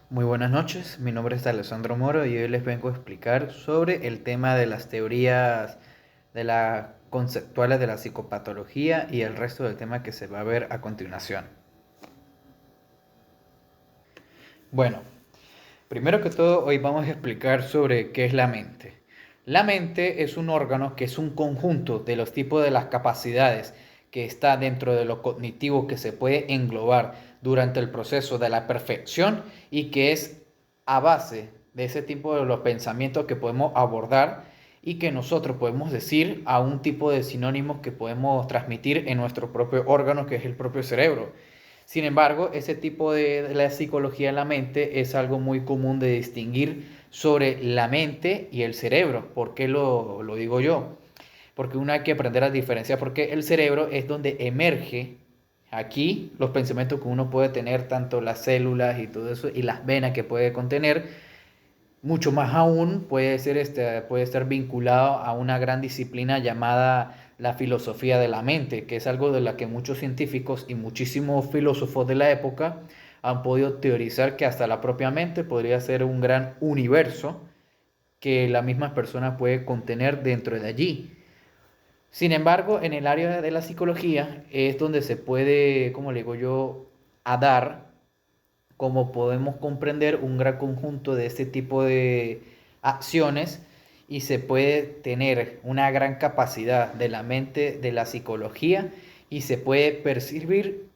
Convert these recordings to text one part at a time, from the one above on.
Muy buenas noches, mi nombre es Alessandro Moro y hoy les vengo a explicar sobre el tema de las teorías de las conceptuales de la psicopatología y el resto del tema que se va a ver a continuación. Bueno, primero que todo hoy vamos a explicar sobre qué es la mente. La mente es un órgano que es un conjunto de los tipos de las capacidades que está dentro de lo cognitivo que se puede englobar durante el proceso de la perfección y que es a base de ese tipo de los pensamientos que podemos abordar y que nosotros podemos decir a un tipo de sinónimos que podemos transmitir en nuestro propio órgano que es el propio cerebro. Sin embargo, ese tipo de la psicología de la mente es algo muy común de distinguir sobre la mente y el cerebro. ¿Por qué lo digo yo? Porque uno hay que aprender a diferenciar, porque el cerebro es donde emerge aquí los pensamientos que uno puede tener, tanto las células y todo eso, y las venas que puede contener. Mucho más aún puede estar vinculado a una gran disciplina llamada la filosofía de la mente, que es algo de la que muchos científicos y muchísimos filósofos de la época han podido teorizar que hasta la propia mente podría ser un gran universo que la misma persona puede contener dentro de allí. Sin embargo, en el área de la psicología es donde se puede, como le digo yo, a dar como podemos comprender un gran conjunto de este tipo de acciones y se puede tener una gran capacidad de la mente, de la psicología y se puede percibir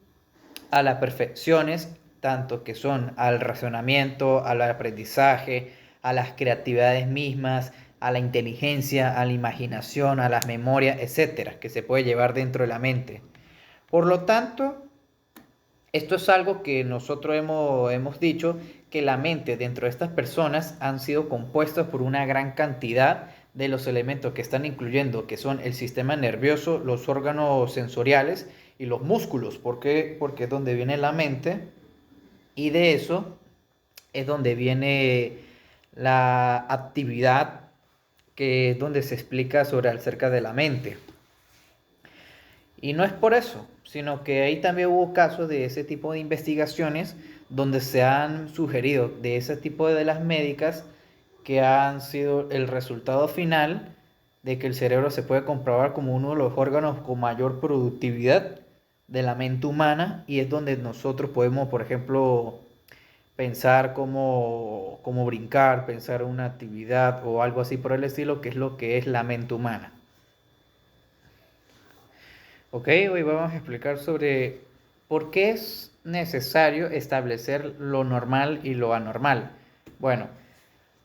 a las perfecciones, tanto que son al razonamiento, al aprendizaje, a las creatividades mismas, a la inteligencia, a la imaginación, a las memorias, etcétera, que se puede llevar dentro de la mente. Por lo tanto, esto es algo que nosotros hemos dicho, que la mente dentro de estas personas han sido compuestas por una gran cantidad de los elementos que están incluyendo, que son el sistema nervioso, los órganos sensoriales y los músculos. ¿Por qué? Porque es donde viene la mente y de eso es donde viene la actividad, que es donde se explica sobre acerca de la mente. Y no es por eso, sino que ahí también hubo casos de ese tipo de investigaciones donde se han sugerido de ese tipo de las médicas que han sido el resultado final de que el cerebro se puede comprobar como uno de los órganos con mayor productividad de la mente humana y es donde nosotros podemos, por ejemplo, pensar cómo brincar, pensar una actividad o algo así por el estilo, que es lo que es la mente humana. Ok, hoy vamos a explicar sobre por qué es necesario establecer lo normal y lo anormal. Bueno,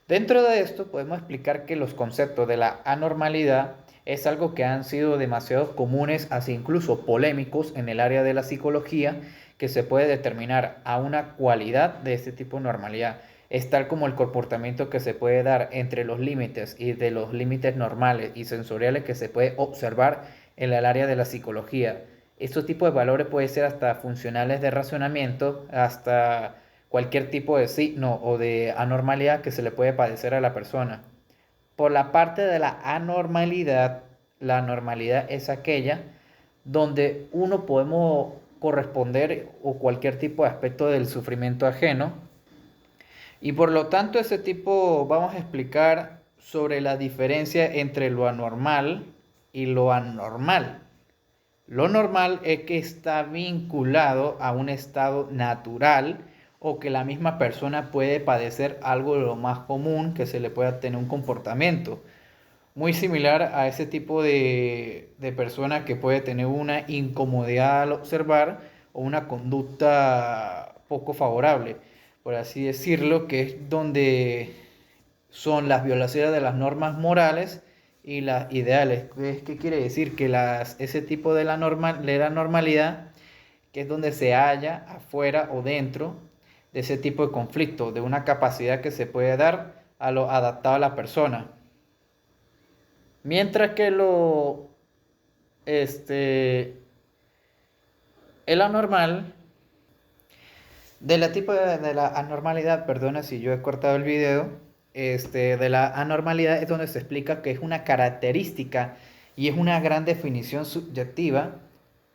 dentro de esto podemos explicar que los conceptos de la anormalidad es algo que han sido demasiado comunes, así incluso polémicos en el área de la psicología, que se puede determinar a una cualidad de este tipo de normalidad. Es tal como el comportamiento que se puede dar entre los límites y de los límites normales y sensoriales que se puede observar en el área de la psicología. Estos tipos de valores pueden ser hasta funcionales de razonamiento, hasta cualquier tipo de signo o de anormalidad que se le puede padecer a la persona. Por la parte de la normalidad es aquella donde uno podemos corresponder o cualquier tipo de aspecto del sufrimiento ajeno. Y por lo tanto, ese tipo vamos a explicar sobre la diferencia entre lo anormal y lo anormal. Lo normal es que está vinculado a un estado natural o que la misma persona puede padecer algo de lo más común que se le pueda tener un comportamiento. Muy similar a ese tipo de persona que puede tener una incomodidad al observar o una conducta poco favorable, por así decirlo, que es donde son las violaciones de las normas morales y las ideales. ¿Qué quiere decir? Que ese tipo de la normalidad, que es donde se halla afuera o dentro de ese tipo de conflicto, de una capacidad que se puede dar a lo adaptado a la persona. Mientras que este, el anormal, de la anormalidad, perdona si yo he cortado el video, de la anormalidad es donde se explica que es una característica y es una gran definición subjetiva,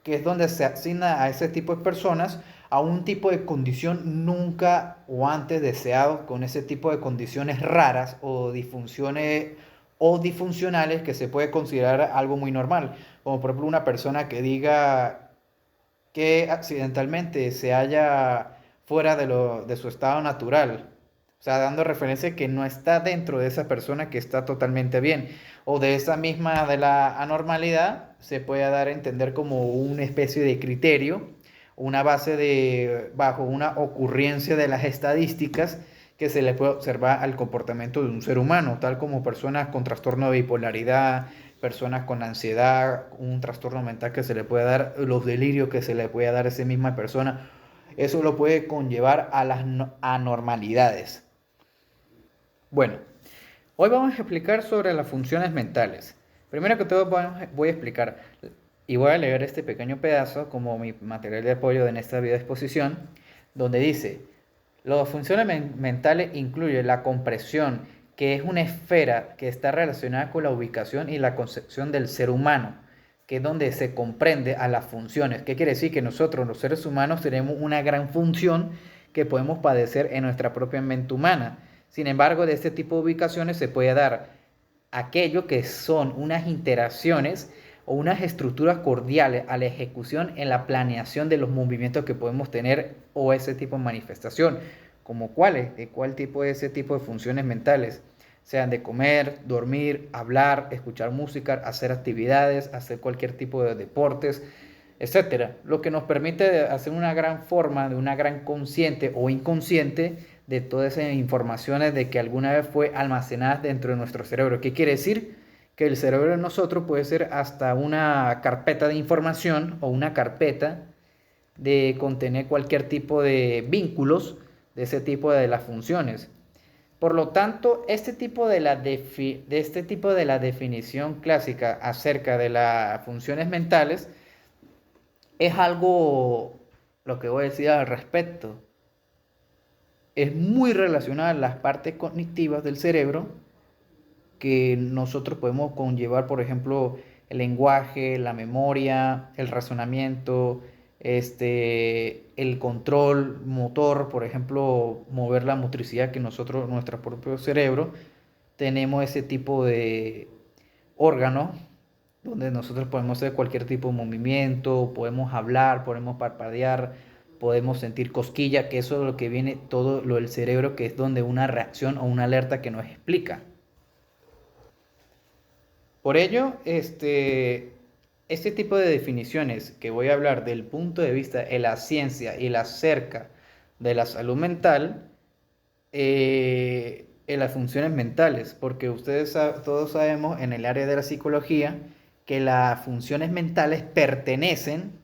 que es donde se asigna a ese tipo de personas a un tipo de condición nunca o antes deseado, con ese tipo de condiciones raras o disfunciones o disfuncionales que se puede considerar algo muy normal, como por ejemplo una persona que diga que accidentalmente se halla fuera de su estado natural. O sea, dando referencia que no está dentro de esa persona que está totalmente bien. O de esa misma de la anormalidad se puede dar a entender como una especie de criterio, una base de, bajo una ocurrencia de las estadísticas que se le puede observar al comportamiento de un ser humano, tal como personas con trastorno de bipolaridad, personas con ansiedad, un trastorno mental que se le puede dar, los delirios que se le puede dar a esa misma persona. Eso lo puede conllevar a las anormalidades. Bueno, hoy vamos a explicar sobre las funciones mentales. Primero que todo voy a explicar y voy a leer este pequeño pedazo como mi material de apoyo en esta video exposición, donde dice, las funciones mentales incluyen la compresión, que es una esfera que está relacionada con la ubicación y la concepción del ser humano, que es donde se comprende a las funciones. ¿Qué quiere decir? Que nosotros, los seres humanos, tenemos una gran función que podemos padecer en nuestra propia mente humana. Sin embargo, de este tipo de ubicaciones se puede dar aquello que son unas interacciones o unas estructuras cordiales a la ejecución en la planeación de los movimientos que podemos tener o ese tipo de manifestación, como cuáles, de cuál tipo de ese tipo de funciones mentales, sean de comer, dormir, hablar, escuchar música, hacer actividades, hacer cualquier tipo de deportes, etcétera, lo que nos permite hacer una gran forma de una gran consciente o inconsciente de todas esas informaciones de que alguna vez fue almacenadas dentro de nuestro cerebro. ¿Qué quiere decir? Que el cerebro de nosotros puede ser hasta una carpeta de información o una carpeta de contener cualquier tipo de vínculos de ese tipo de las funciones. Por lo tanto, este tipo de la definición clásica acerca de las funciones mentales es algo, lo que voy a decir al respecto, es muy relacionada a las partes cognitivas del cerebro que nosotros podemos conllevar, por ejemplo, el lenguaje, la memoria, el razonamiento, el control motor, por ejemplo, mover la motricidad que nosotros, nuestro propio cerebro, tenemos ese tipo de órganos donde nosotros podemos hacer cualquier tipo de movimiento, podemos hablar, podemos parpadear, podemos sentir cosquilla, que eso es lo que viene todo lo del cerebro, que es donde una reacción o una alerta que nos explica. Por ello, este tipo de definiciones que voy a hablar del punto de vista de la ciencia y la cerca de la salud mental, en las funciones mentales, porque todos sabemos en el área de la psicología que las funciones mentales pertenecen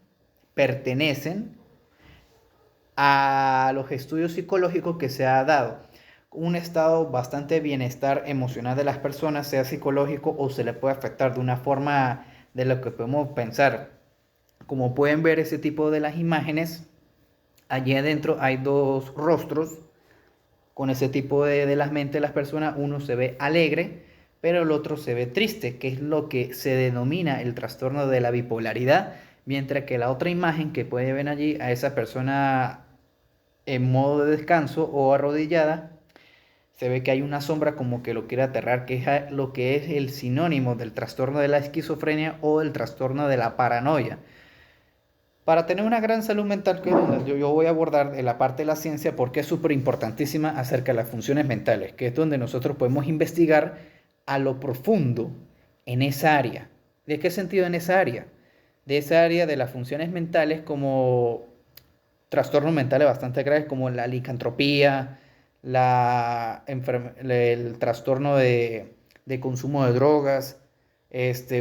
a los estudios psicológicos que se ha dado. Un estado bastante bienestar emocional de las personas, sea psicológico o se le puede afectar de una forma de lo que podemos pensar. Como pueden ver ese tipo de las imágenes, allí adentro hay dos rostros con ese tipo de las mentes de las personas. Uno se ve alegre, pero el otro se ve triste, que es lo que se denomina el trastorno de la bipolaridad, mientras que la otra imagen que pueden ver allí a esa persona en modo de descanso o arrodillada, se ve que hay una sombra como que lo quiere aterrar, que es lo que es el sinónimo del trastorno de la esquizofrenia o del trastorno de la paranoia. Para tener una gran salud mental, que yo voy a abordar en la parte de la ciencia porque es súper importantísima acerca de las funciones mentales, que es donde nosotros podemos investigar a lo profundo en esa área. ¿De qué sentido en esa área? De esa área de las funciones mentales como trastornos mentales bastante graves como la licantropía, el trastorno de consumo de drogas,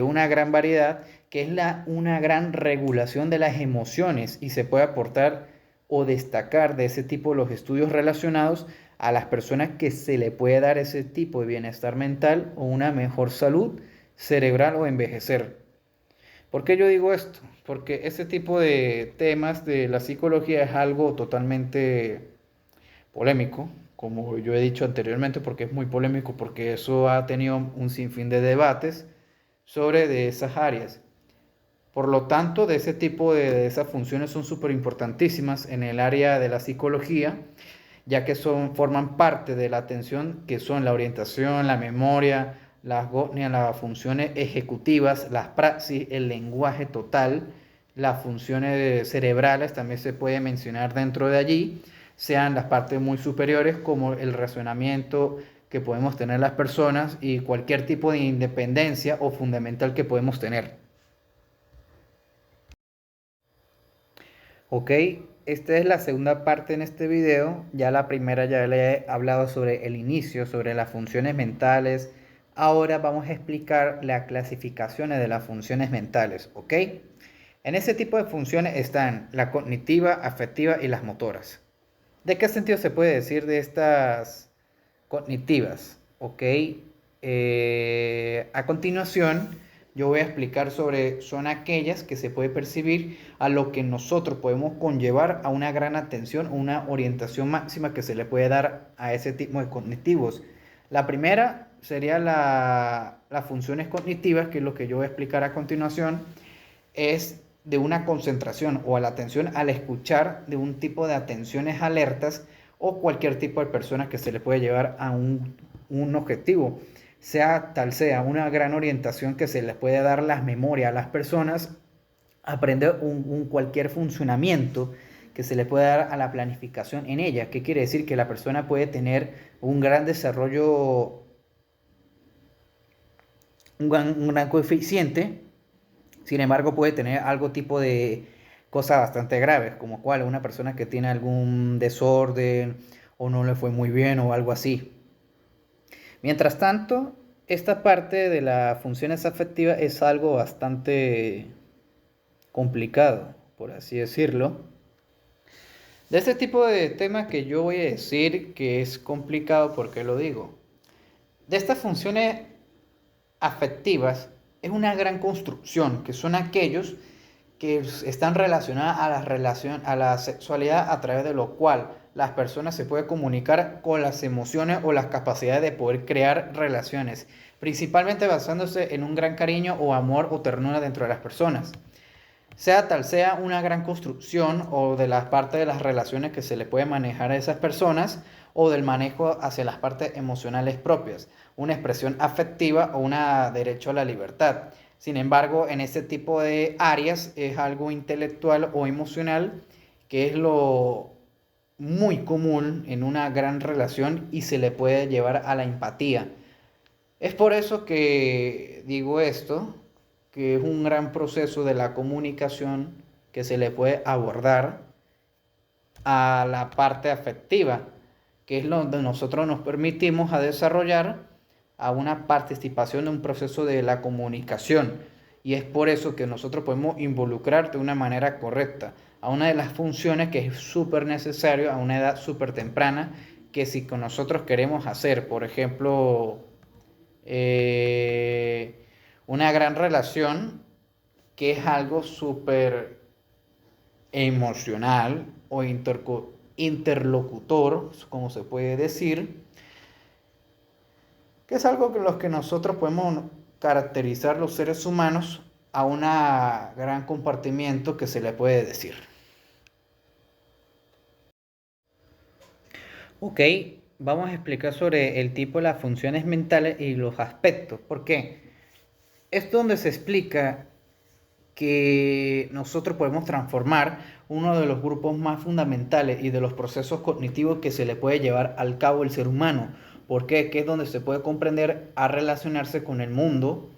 una gran variedad, que es una gran regulación de las emociones y se puede aportar o destacar de ese tipo de los estudios relacionados a las personas que se le puede dar ese tipo de bienestar mental o una mejor salud cerebral o envejecer. ¿Por qué yo digo esto? Porque este tipo de temas de la psicología es algo totalmente polémico, como yo he dicho anteriormente, porque es muy polémico, porque eso ha tenido un sinfín de debates sobre de esas áreas. Por lo tanto, de ese tipo de esas funciones son súper importantísimas en el área de la psicología, ya que forman parte de la atención, que son la orientación, la memoria, las gonias, las funciones ejecutivas, las praxis, el lenguaje total, las funciones cerebrales también se puede mencionar dentro de allí, sean las partes muy superiores como el razonamiento que podemos tener las personas y cualquier tipo de independencia o fundamental que podemos tener. Ok, esta es la segunda parte en este video. Ya la primera ya le he hablado sobre el inicio, sobre las funciones mentales. Ahora vamos a explicar las clasificaciones de las funciones mentales, ¿ok? En ese tipo de funciones están la cognitiva, afectiva y las motoras. ¿De qué sentido se puede decir de estas cognitivas? ¿Ok? A continuación, yo voy a explicar sobre, son aquellas que se puede percibir a lo que nosotros podemos conllevar a una gran atención, una orientación máxima que se le puede dar a ese tipo de cognitivos. La primera sería las funciones cognitivas, que es lo que yo voy a explicar a continuación, es de una concentración o a la atención al escuchar, de un tipo de atenciones alertas o cualquier tipo de persona que se le puede llevar a un objetivo, sea tal sea una gran orientación que se les puede dar las memorias a las personas, aprender cualquier funcionamiento que se le puede dar a la planificación en ella. ¿Qué quiere decir? Que la persona puede tener un gran desarrollo, un gran coeficiente. Sin embargo, puede tener algo tipo de cosas bastante graves, como cual una persona que tiene algún desorden o no le fue muy bien o algo así. Mientras tanto, esta parte de las funciones afectivas es algo bastante complicado, por así decirlo. De este tipo de temas que yo voy a decir que es complicado, porque lo digo. De estas funciones afectivas es una gran construcción, que son aquellos que están relacionadas a la sexualidad, a través de lo cual las personas se pueden comunicar con las emociones o las capacidades de poder crear relaciones, principalmente basándose en un gran cariño o amor o ternura dentro de las personas. Sea tal sea una gran construcción o de las partes de las relaciones que se le puede manejar a esas personas o del manejo hacia las partes emocionales propias, una expresión afectiva o un derecho a la libertad. Sin embargo, en este tipo de áreas es algo intelectual o emocional, que es lo muy común en una gran relación y se le puede llevar a la empatía. Es por eso que digo esto, que es un gran proceso de la comunicación que se le puede abordar a la parte afectiva, que es donde nosotros nos permitimos a desarrollar a una participación de un proceso de la comunicación. Y es por eso que nosotros podemos involucrar de una manera correcta a una de las funciones que es súper necesario a una edad súper temprana, que si con nosotros queremos hacer, por ejemplo, eh, una gran relación, que es algo súper emocional o interlocutor, como se puede decir, que es algo que los que nosotros podemos caracterizar los seres humanos a un gran compartimiento que se le puede decir. Ok, vamos a explicar sobre el tipo de las funciones mentales y los aspectos. ¿Por qué? Es donde se explica que nosotros podemos transformar uno de los grupos más fundamentales y de los procesos cognitivos que se le puede llevar al cabo el ser humano. ¿Por qué? Que es donde se puede comprender a relacionarse con el mundo,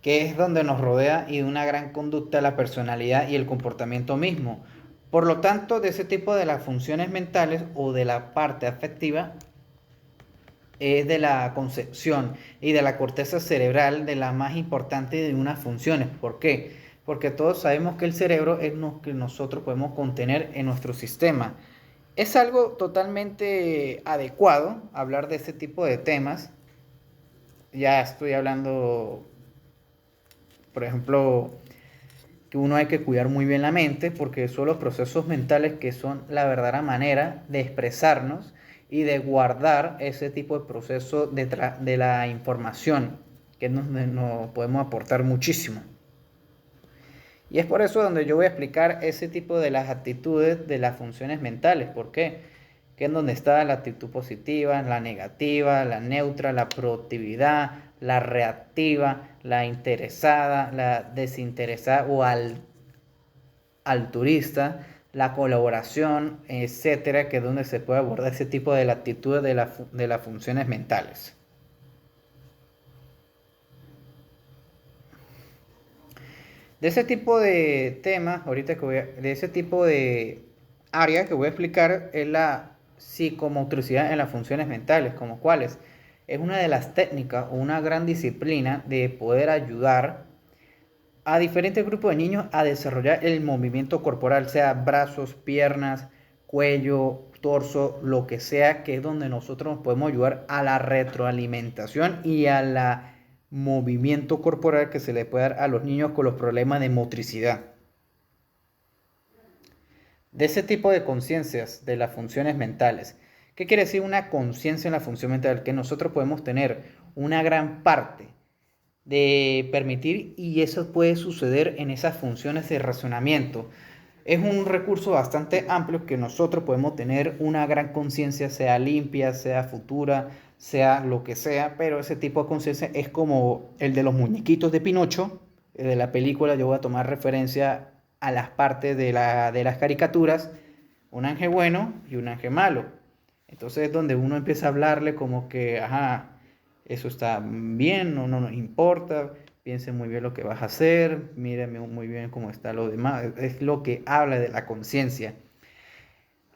que es donde nos rodea, y de una gran conducta, la personalidad y el comportamiento mismo. Por lo tanto, de ese tipo de las funciones mentales o de la parte afectiva es de la concepción y de la corteza cerebral, de la más importante de unas funciones. ¿Por qué? Porque todos sabemos que el cerebro es lo que nosotros podemos contener en nuestro sistema. Es algo totalmente adecuado hablar de este tipo de temas. Ya estoy hablando, por ejemplo, que uno hay que cuidar muy bien la mente, porque son los procesos mentales que son la verdadera manera de expresarnos y de guardar ese tipo de proceso de la información, que nos podemos aportar muchísimo. Y es por eso donde yo voy a explicar ese tipo de las actitudes de las funciones mentales. ¿Por qué? Que es donde está la actitud positiva, la negativa, la neutra, la proactividad, la reactiva, la interesada, la desinteresada o altruista, la colaboración, etcétera, que es donde se puede abordar ese tipo de actitudes de las funciones mentales. De ese tipo de temas, de ese tipo de área que voy a explicar es la psicomotricidad en las funciones mentales, como cuáles. Es una de las técnicas o una gran disciplina de poder ayudar a diferentes grupos de niños a desarrollar el movimiento corporal, sea brazos, piernas, cuello, torso, lo que sea, que es donde nosotros nos podemos ayudar a la retroalimentación y a la movimiento corporal que se le puede dar a los niños con los problemas de motricidad. De ese tipo de conciencias de las funciones mentales. ¿Qué quiere decir una conciencia en la función mental? Que nosotros podemos tener una gran parte de permitir, y eso puede suceder en esas funciones de razonamiento. Es un recurso bastante amplio que nosotros podemos tener una gran conciencia, sea limpia, sea futura, sea lo que sea, pero ese tipo de conciencia es como el de los muñequitos de Pinocho, de la película. Yo voy a tomar referencia a las partes de las caricaturas, un ángel bueno y un ángel malo. Entonces es donde uno empieza a hablarle como que, ajá, eso está bien, no nos importa, piense muy bien lo que vas a hacer, míreme muy bien cómo está lo demás. Es lo que habla de la conciencia.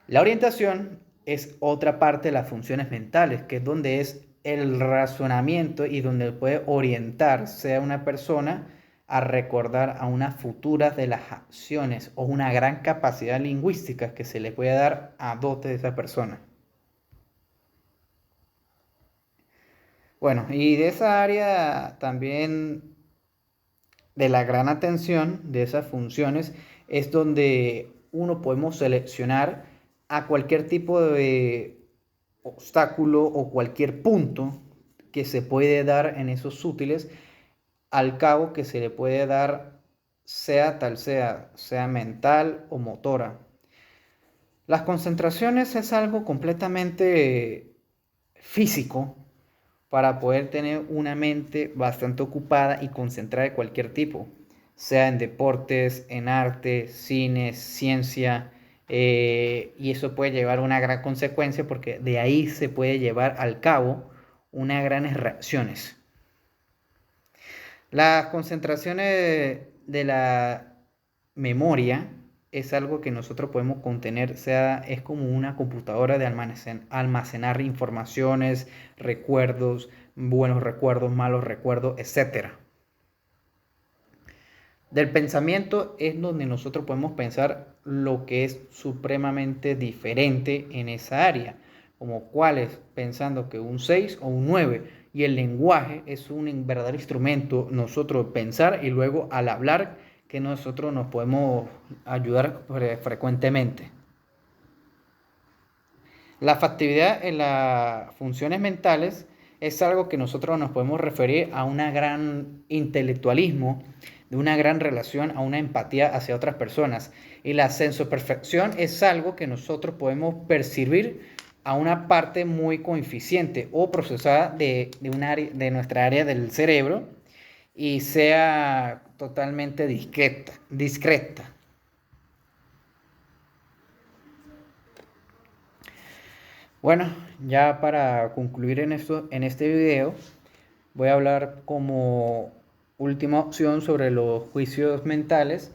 La orientación es otra parte de las funciones mentales, que es donde es el razonamiento y donde puede orientar, sea una persona, a recordar a unas futuras de las acciones o una gran capacidad lingüística que se le puede dar a dote de esa persona. Bueno, y de esa área también de la gran atención de esas funciones es donde uno podemos seleccionar a cualquier tipo de obstáculo o cualquier punto que se puede dar en esos útiles, al cabo que se le puede dar, sea mental o motora. Las concentraciones es algo completamente físico para poder tener una mente bastante ocupada y concentrada de cualquier tipo, sea en deportes, en arte, cine, ciencia, y eso puede llevar a una gran consecuencia porque de ahí se puede llevar al cabo unas grandes reacciones. Las concentraciones de la memoria es algo que nosotros podemos contener, es como una computadora de almacenar informaciones, recuerdos, buenos recuerdos, malos recuerdos, etc. Del pensamiento es donde nosotros podemos pensar lo que es supremamente diferente en esa área, como cuáles, pensando que un 6 o un 9, y el lenguaje es un verdadero instrumento nosotros pensar y luego al hablar que nosotros nos podemos ayudar frecuentemente. La factibilidad en las funciones mentales es algo que nosotros nos podemos referir a un gran intelectualismo, de una gran relación, a una empatía hacia otras personas. Y la sensopercepción es algo que nosotros podemos percibir a una parte muy coeficiente o procesada de nuestra área del cerebro y sea totalmente discreta. Bueno, ya para concluir en este video, voy a hablar como última opción sobre los juicios mentales.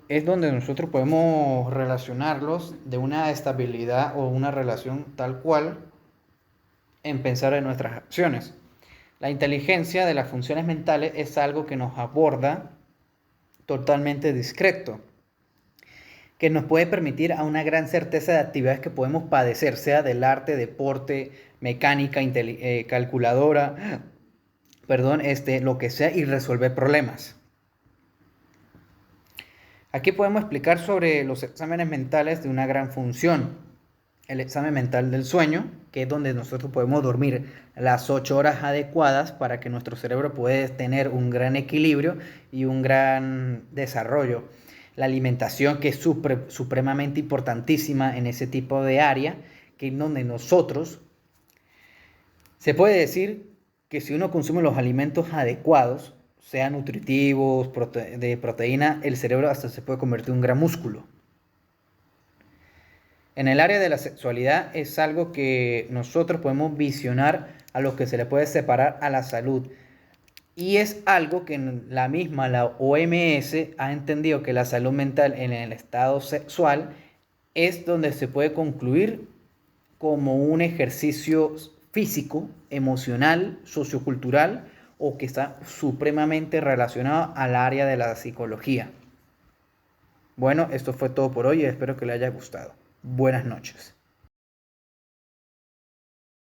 Es donde nosotros podemos relacionarlos de una estabilidad o una relación tal cual en pensar en nuestras acciones. La inteligencia de las funciones mentales es algo que nos aborda totalmente discreto, que nos puede permitir a una gran certeza de actividades que podemos padecer, sea del arte, deporte, mecánica, calculadora, lo que sea, y resolver problemas. Aquí podemos explicar sobre los exámenes mentales de una gran función. el examen mental del sueño, que es donde nosotros podemos dormir las 8 horas adecuadas para que nuestro cerebro pueda tener un gran equilibrio y un gran desarrollo. La alimentación, que es supremamente importantísima en ese tipo de área, que es donde nosotros, se puede decir que si uno consume los alimentos adecuados, sean nutritivos, de proteína, el cerebro hasta se puede convertir en un gran músculo. En el área de la sexualidad es algo que nosotros podemos visionar a lo que se le puede separar a la salud. Y es algo que la OMS ha entendido que la salud mental en el estado sexual es donde se puede concluir como un ejercicio físico, emocional, sociocultural o que está supremamente relacionado al área de la psicología. Bueno, esto fue todo por hoy y espero que le haya gustado. Buenas noches.